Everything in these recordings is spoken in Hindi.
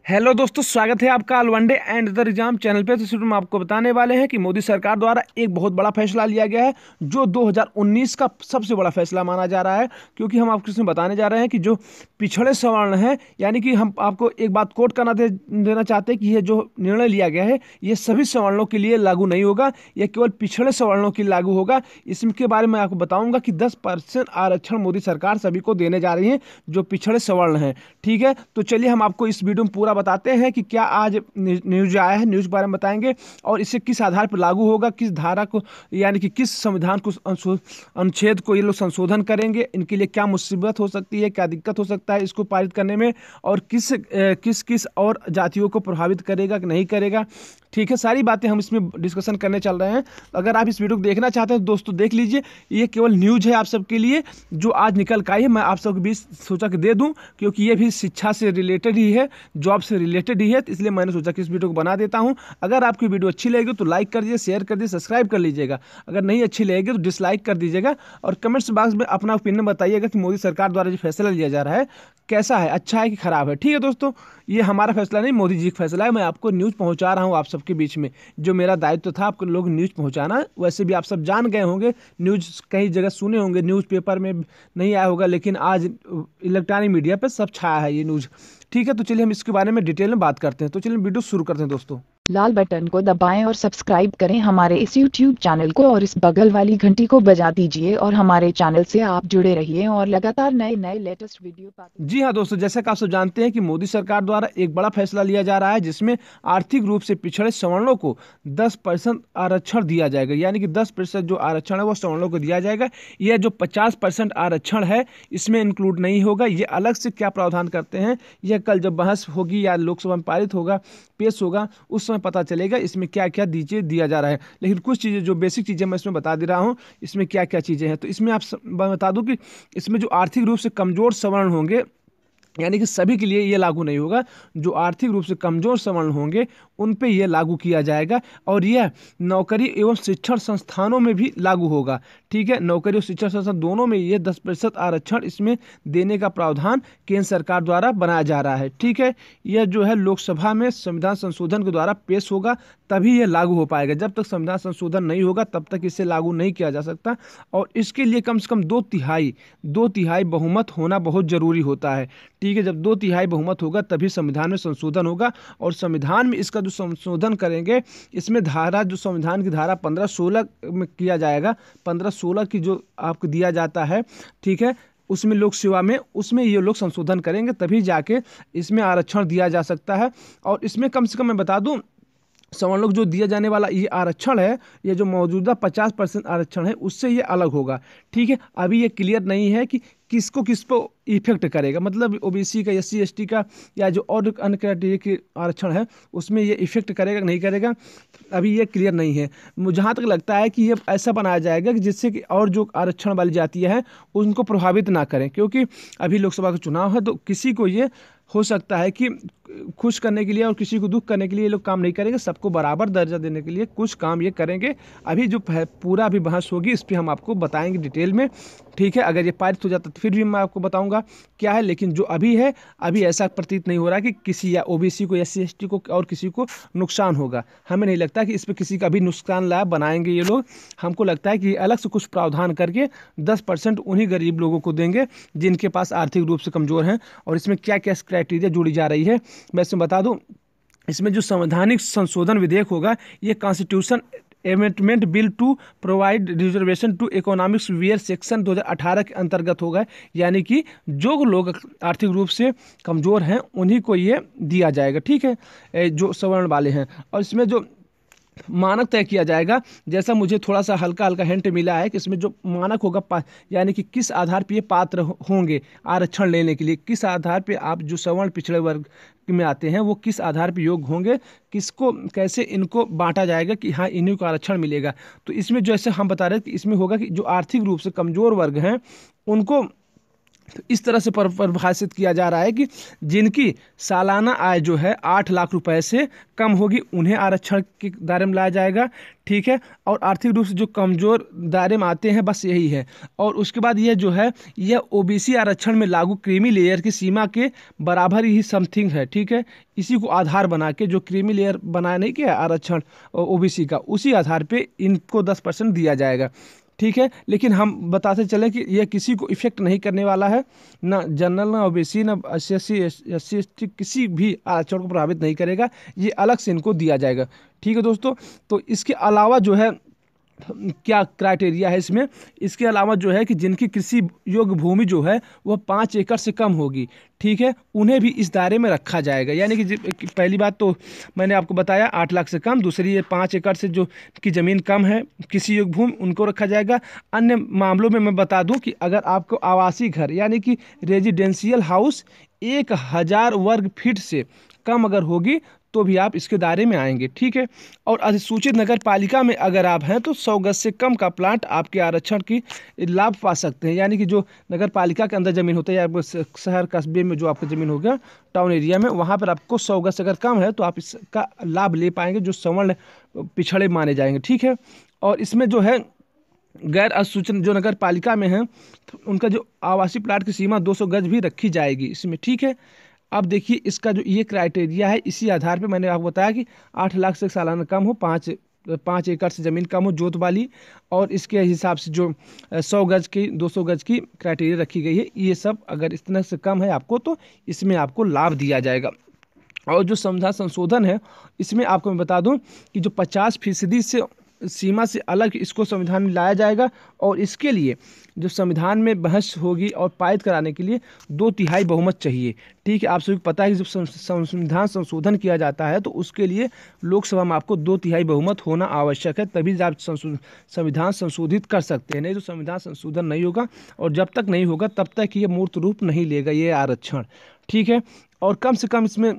हेलो दोस्तों, स्वागत है आपका all one day and the exam channel पे। तो शुरू में आपको बताने वाले हैं कि मोदी सरकार द्वारा एक बहुत बड़ा फैसला लिया गया है, जो 2019 का सबसे बड़ा फैसला माना जा रहा है। क्योंकि हम आपको इसमें बताने जा रहे हैं कि जो पिछड़े सवर्ण हैं, यानी कि हम आपको एक बात कोट करना देना चाहते हैं कि ये जो निर्णय लिया गया है ये सभी सवर्णों के लिए लागू नहीं होगा, यह केवल पिछड़े सवर्णों के लिए लागू होगा। इसके बारे में आपको बताऊंगा कि 10% आरक्षण मोदी सरकार सभी को देने जा रही है जो पिछड़े सवर्ण हैं। ठीक है, तो चलिए हम आपको इस वीडियो में पूरा बताते हैं कि क्या आज न्यूज आया है, न्यूज के बारे में बताएंगे और इसे किस आधार पर लागू होगा, किस धारा को यानी कि किस संविधान को अनुच्छेद को ये लोग संशोधन करेंगे, इनके लिए क्या मुसीबत हो सकती है, क्या दिक्कत हो सकता है इसको पारित करने में, और किस किस किस और जातियों को प्रभावित करेगा कि नहीं करेगा। ठीक है, सारी बातें हम इसमें डिस्कशन करने चल रहे हैं। अगर आप इस वीडियो को देखना चाहते हैं तो दोस्तों देख लीजिए, ये केवल न्यूज है आप सबके लिए जो आज निकल कर आई है। मैं आप सबके बीच सोचा कि दे दूं, क्योंकि ये भी शिक्षा से रिलेटेड ही है, जॉब से रिलेटेड ही है, तो इसलिए मैंने सोचा कि इस वीडियो को बना देता हूं। अगर आपकी वीडियो अच्छी लगेगी तो लाइक कर दीजिए, शेयर कर दीजिए, सब्सक्राइब कर लीजिएगा। अगर नहीं अच्छी लगेगी तो डिसलाइक कर दीजिएगा और कमेंट्स बॉक्स में अपना ओपिनियन बताइएगा कि मोदी सरकार द्वारा जो फैसला लिया जा रहा है कैसा है, अच्छा है कि खराब है। ठीक है दोस्तों, ये हमारा फैसला नहीं, मोदी जी का फैसला है। मैं आपको न्यूज़ पहुंचा रहा हूं आप सबके बीच में, जो मेरा दायित्व था आपको लोग न्यूज़ पहुंचाना। वैसे भी आप सब जान गए होंगे, न्यूज़ कई जगह सुने होंगे, न्यूज़पेपर में नहीं आया होगा, लेकिन आज इलेक्ट्रॉनिक मीडिया पर सब छाया है ये न्यूज़। ठीक है, तो चलिए हम इसके बारे में डिटेल में बात करते हैं। तो चलिए वीडियो शुरू करते हैं दोस्तों। लाल बटन को दबाएं और सब्सक्राइब करें हमारे इस YouTube चैनल को, और इस बगल वाली घंटी को बजा दीजिए और हमारे चैनल से आप जुड़े रहिए और लगातार नए नए लेटेस्ट वीडियो पाते। जी हाँ दोस्तों, जैसा कि आप सब जानते हैं कि मोदी सरकार द्वारा एक बड़ा फैसला लिया जा रहा है, जिसमें आर्थिक रूप से पिछड़े सवर्णों को 10% आरक्षण दिया जाएगा। यानी कि 10% जो आरक्षण है वो सवर्णों को दिया जाएगा। यह जो 50% आरक्षण है इसमें इंक्लूड नहीं होगा। ये अलग से क्या प्रावधान करते हैं, यह कल जब बहस होगी या लोकसभा में पारित होगा, पेश होगा, उस समय पता चलेगा इसमें क्या क्या दिया जा रहा है। लेकिन कुछ चीज़ें जो बेसिक चीज़ें मैं इसमें बता दे रहा हूँ, इसमें क्या क्या चीज़ें हैं। तो इसमें मैं बता दूं कि इसमें जो आर्थिक रूप से कमजोर सवर्ण होंगे, यानी कि सभी के लिए ये लागू नहीं होगा, जो आर्थिक रूप से कमजोर सवर्ण होंगे उन पे ये लागू किया जाएगा। और यह नौकरी एवं शिक्षण संस्थानों में भी लागू होगा। ठीक है, नौकरी और शिक्षण संस्थान दोनों में ये 10% आरक्षण इसमें देने का प्रावधान केंद्र सरकार द्वारा बनाया जा रहा है। ठीक है, यह जो है लोकसभा में संविधान संशोधन के द्वारा पेश होगा, तभी ये लागू हो पाएगा। जब तक संविधान संशोधन नहीं होगा तब तक इसे लागू नहीं किया जा सकता। और इसके लिए कम से कम दो तिहाई बहुमत होना बहुत जरूरी होता है। ठीक है, जब 2/3 बहुमत होगा तभी संविधान में संशोधन होगा। और संविधान में इसका जो संशोधन करेंगे, इसमें धारा जो संविधान की धारा 15-16 में किया जाएगा। 15-16 की जो आपको दिया जाता है, ठीक है, उसमें लोक सेवा में, उसमें ये लोग संशोधन करेंगे तभी जाके इसमें आरक्षण दिया जा सकता है। और इसमें कम से कम मैं बता दूं, सवर्णों को जो दिया जाने वाला ये आरक्षण है, ये जो मौजूदा 50% आरक्षण है उससे ये अलग होगा। ठीक है, अभी ये क्लियर नहीं है कि किस पर इफेक्ट करेगा, मतलब ओबीसी का, SC ST का या जो और अन्य कैटेगरी के आरक्षण है उसमें ये इफेक्ट करेगा कि नहीं करेगा, अभी ये क्लियर नहीं है। मुझे जहाँ तक लगता है कि ये ऐसा बनाया जाएगा कि जिससे कि और जो आरक्षण वाली जातियाँ हैं उनको प्रभावित ना करें। क्योंकि अभी लोकसभा का चुनाव है, तो किसी को ये हो सकता है कि खुश करने के लिए और किसी को दुख करने के लिए ये लोग काम नहीं करेंगे, सबको बराबर दर्जा देने के लिए कुछ काम ये करेंगे। अभी जो पूरा अभी बहस होगी इस पर हम आपको बताएंगे डिटेल में। ठीक है, अगर ये पारित हो जाता तो फिर भी मैं आपको बताऊंगा क्या है। लेकिन जो अभी है, अभी ऐसा प्रतीत नहीं हो रहा कि किसी या OBC को, SC ST को और किसी को नुकसान होगा। हमें नहीं लगता कि इस पर किसी का भी नुकसान लाभ बनाएंगे ये लोग। हमको लगता है कि अलग से कुछ प्रावधान करके 10% उन्हीं गरीब लोगों को देंगे जिनके पास आर्थिक रूप से कमजोर हैं। और इसमें क्या क्या क्राइटेरिया जोड़ी जा रही है मैं इसमें बता दूं। इसमें जो संवैधानिक संशोधन विधेयक होगा, ये constitution amendment bill to provide reservation to economics where section 2018 के अंतर्गत होगा। यानी कि जो लोग आर्थिक रूप से कमज़ोर हैं उन्हीं को ये दिया जाएगा। ठीक है, जो सवर्ण वाले हैं। और इसमें जो मानक तय किया जाएगा, जैसा मुझे थोड़ा सा हल्का हल्का हिंट मिला है कि इसमें जो मानक होगा, यानी कि किस आधार पर ये पात्र होंगे आरक्षण लेने के लिए, किस आधार पे आप जो सवर्ण पिछड़े वर्ग में आते हैं वो किस आधार पर योग्य होंगे, किसको कैसे इनको बांटा जाएगा कि हाँ इन्हीं को आरक्षण मिलेगा। तो इसमें जैसे हम बता रहे थे, इसमें होगा कि जो आर्थिक रूप से कमज़ोर वर्ग हैं उनको तो इस तरह से परिभाषित किया जा रहा है कि जिनकी सालाना आय जो है 8 लाख रुपए से कम होगी उन्हें आरक्षण के दायरे में लाया जाएगा, ठीक है। और आर्थिक रूप से जो कमजोर दायरे में आते हैं, बस यही है। और उसके बाद ये जो है यह ओबीसी आरक्षण में लागू क्रीमी लेयर की सीमा के बराबर ही समथिंग है, ठीक है। इसी को आधार बना के जो क्रीमी लेयर बनाया नहीं किया आरक्षण ओबीसी का, उसी आधार पे इनको 10% दिया जाएगा, ठीक है। लेकिन हम बताते चले कि यह किसी को इफेक्ट नहीं करने वाला है, ना जनरल, ना ओबीसी, ना SC ST किसी भी आरक्षण को प्रभावित नहीं करेगा, ये अलग से इनको दिया जाएगा, ठीक है दोस्तों। तो इसके अलावा जो है क्या क्राइटेरिया है इसमें, इसके अलावा जो है कि जिनकी कृषि योग्य भूमि जो है वह 5 एकड़ से कम होगी, ठीक है, उन्हें भी इस दायरे में रखा जाएगा। यानी कि पहली बात तो मैंने आपको बताया 8 लाख से कम, दूसरी ये 5 एकड़ से जो की ज़मीन कम है कृषि योग्य भूमि, उनको रखा जाएगा। अन्य मामलों में मैं बता दूं कि अगर आपको आवासीय घर यानी कि रेजिडेंशियल हाउस 1000 वर्ग फीट से कम अगर होगी तो भी आप इसके दायरे में आएंगे, ठीक है। और अधिसूचित नगर पालिका में अगर आप हैं तो 100 गज से कम का प्लाट आपके आरक्षण की लाभ पा सकते हैं। यानी कि जो नगर पालिका के अंदर ज़मीन होता है या शहर कस्बे में जो आपका ज़मीन हो गया टाउन एरिया में, वहाँ पर आपको 100 गज से अगर कम है तो आप इसका लाभ ले पाएंगे, जो सवर्ण पिछड़े माने जाएंगे, ठीक है। और इसमें जो है गैर अधिसूचना जो नगर पालिका में है तो उनका जो आवासीय प्लाट की सीमा 200 गज भी रखी जाएगी इसमें, ठीक है। अब देखिए इसका जो ये क्राइटेरिया है, इसी आधार पे मैंने आपको बताया कि 8 लाख से सालाना कम हो, 5 एकड़ से ज़मीन कम हो जोत वाली, और इसके हिसाब से जो 100 गज की 200 गज की क्राइटेरिया रखी गई है, ये सब अगर इतना से कम है आपको तो इसमें आपको लाभ दिया जाएगा। और जो संविधान संशोधन है इसमें आपको मैं बता दूं कि जो 50% से सीमा से अलग इसको संविधान में लाया जाएगा, और इसके लिए जो संविधान में बहस होगी और पारित कराने के लिए 2/3 बहुमत चाहिए, ठीक है। आप सभी को पता है कि जब संविधान संशोधन किया जाता है तो उसके लिए लोकसभा में आपको 2/3 बहुमत होना आवश्यक है, तभी आप संविधान संशोधित कर सकते हैं। नहीं तो संविधान संशोधन नहीं होगा, और जब तक नहीं होगा तब तक ये मूर्त रूप नहीं लेगा ये आरक्षण, ठीक है। और कम से कम इसमें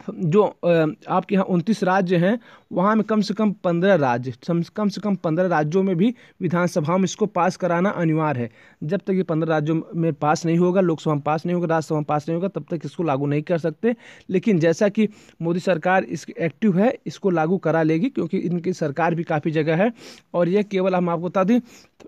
जो आपके यहाँ 29 राज्य हैं, वहाँ में कम से कम 15 राज्य, कम से कम 15 राज्यों में भी विधानसभा में इसको पास कराना अनिवार्य है। जब तक ये 15 राज्यों में पास नहीं होगा, लोकसभा में पास नहीं होगा, राज्यसभा में पास नहीं होगा, तब तक इसको लागू नहीं कर सकते। लेकिन जैसा कि मोदी सरकार इसकी एक्टिव है, इसको लागू करा लेगी, क्योंकि इनकी सरकार भी काफ़ी जगह है। और ये केवल हम आपको बता दें,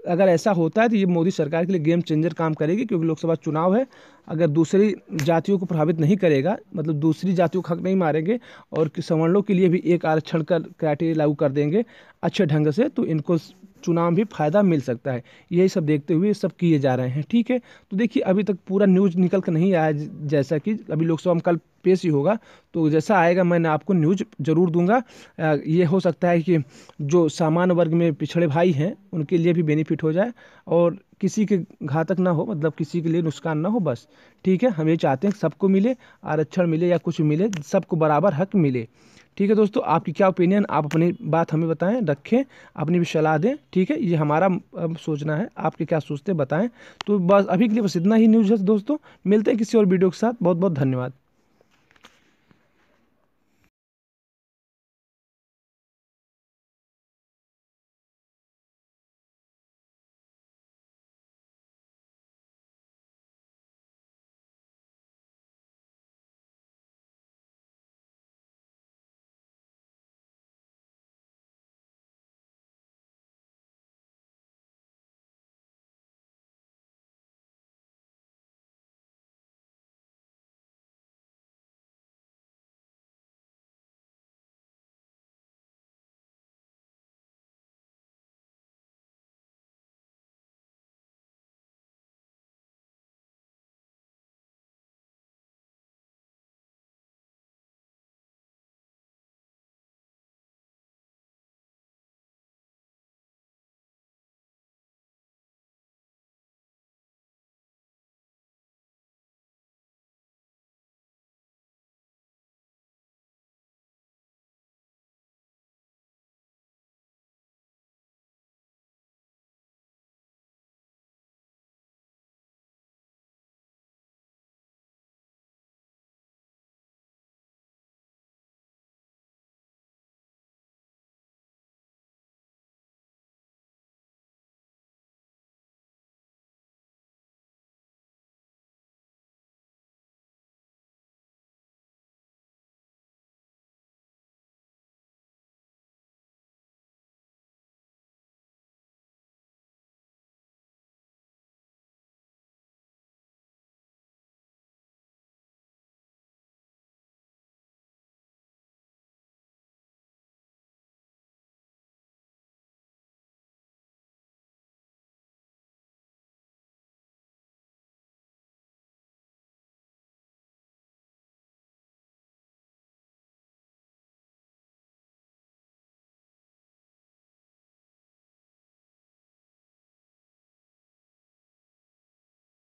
अगर ऐसा होता है तो ये मोदी सरकार के लिए गेम चेंजर काम करेगी, क्योंकि लोकसभा चुनाव है। अगर दूसरी जातियों को प्रभावित नहीं करेगा, मतलब दूसरी जातियों को हक नहीं मारेंगे, और सवर्णों के लिए भी एक आरक्षण का क्राइटेरिया लागू कर देंगे अच्छे ढंग से, तो इनको चुनाव भी फायदा मिल सकता है। यही सब देखते हुए सब किए जा रहे हैं, ठीक है। तो देखिए अभी तक पूरा न्यूज़ निकल कर नहीं आया, जैसा कि अभी लोकसभा में कल पेश ही होगा, तो जैसा आएगा मैंने आपको न्यूज़ जरूर दूंगा। ये हो सकता है कि जो सामान्य वर्ग में पिछड़े भाई हैं उनके लिए भी बेनिफिट हो जाए, और किसी के घातक ना हो, मतलब किसी के लिए नुकसान ना हो, बस, ठीक है। हम ये चाहते हैं कि सबको मिले, आरक्षण मिले या कुछ मिले, सबको बराबर हक मिले, ठीक है दोस्तों। आपकी क्या ओपिनियन, आप अपनी बात हमें बताएं, रखें, अपनी भी सलाह दें, ठीक है। ये हमारा सोचना है, आपके क्या सोचते हैं बताएं। तो बस अभी के लिए बस इतना ही न्यूज़ है दोस्तों, मिलते हैं किसी और वीडियो के साथ। बहुत बहुत धन्यवाद।